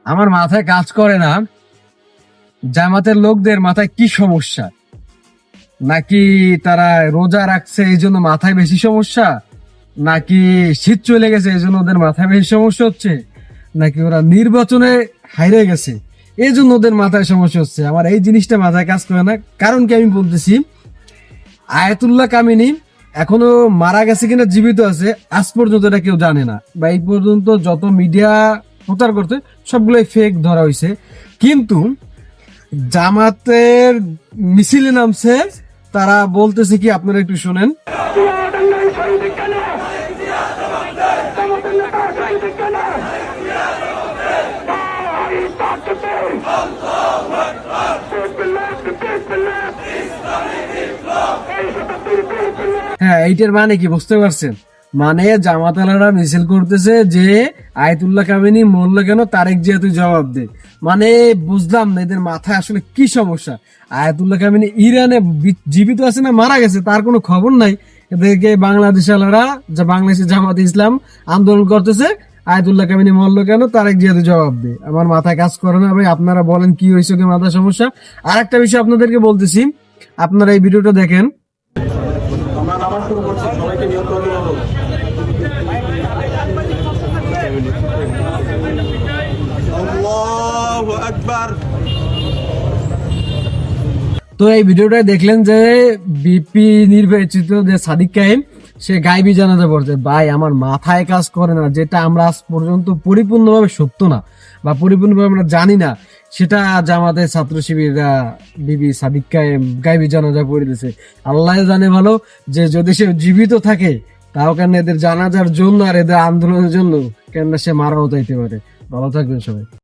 আমার মাথায় কাজ করে না জামাতের লোকদের মাথায় কি সমস্যা, নাকি তারা রোজা রাখছে এই জন্য মাথায় বেশি সমস্যা, নাকি শীত চলে গেছে এই জন্য ওদের মাথায় বেশি সমস্যা হচ্ছে, নাকি ওরা নির্বাচনে হাইরে গেছে এই জন্য ওদের মাথায় সমস্যা হচ্ছে। আমার এই জিনিসটা মাথায় কাজ করে না। কারণ কি আমি বলতেছি, আয়াতুল্লাহ কামিনী এখনো মারা গেছে কিনা জীবিত আছে আজ পর্যন্ত এটা কেউ জানে না, বা এই পর্যন্ত যত মিডিয়া প্রচার করতে সবগুলোই ফেক ধরা হয়েছে। কিন্তু জামাতের মিছিলে নামছে, তারা বলতেছে কি আপনারা একটু শুনেন। হ্যাঁ, এইটার মানে কি বুঝতে পারছেন? মানে জামাতালারা মিছিল করতেছে যে আয়াতুল্লাহ কামিনী মরলো কেন, তারেক জিয়া তুই জবাব দে। মানে বুঝলাম না এদের মাথায় আসলে কি সমস্যা। আয়াতুল্লাহ কামিনী ইরানে জীবিত আছে না মারা গেছে তার কোনো খবর নাই। এদেরকে বাংলাদেশালারা, যা বাংলাদেশের জামাত ইসলাম আন্দোলন করতেছে, আয়াতুল্লাহ কামিনী মরলো কেন, তারেক জিয়া তুই জবাব দে। আমার মাথায় কাজ করে না ভাই, আপনারা বলেন কি হয়েছে কি মাথায় সমস্যা। আর একটা বিষয় আপনাদেরকে বলতেছি, আপনারা এই ভিডিওটা দেখেন। আমরা নামাজ শুরু করছি, সবাইকে নিয়ত করতে বলো। আল্লাহু আকবার। তো এই ভিডিওটা দেখলেন যে বিপি নির্বাচিত যে সাদিক কাইম সে গায়েবী জানাজা পড়ছে। ভাই আমার মাথায় কাজ করে না, যেটা আমরা আজ পর্যন্ত পরিপূর্ণভাবে সত্য না বা পরিপূর্ণভাবে আমরা জানি না, সেটা জামাতের ছাত্র শিবিররা বিবি সাদিক কাইম গায়েবী জানাজা পড়ে দিয়েছে। আল্লাহ জানে ভালো যে যদি সে জীবিত থাকে তাও কেন এদের জানাজার জন্য আর এদের আন্দোলনের জন্য কেন সে মারাও যাইতে পারে। ভালো থাকবেন সবাই।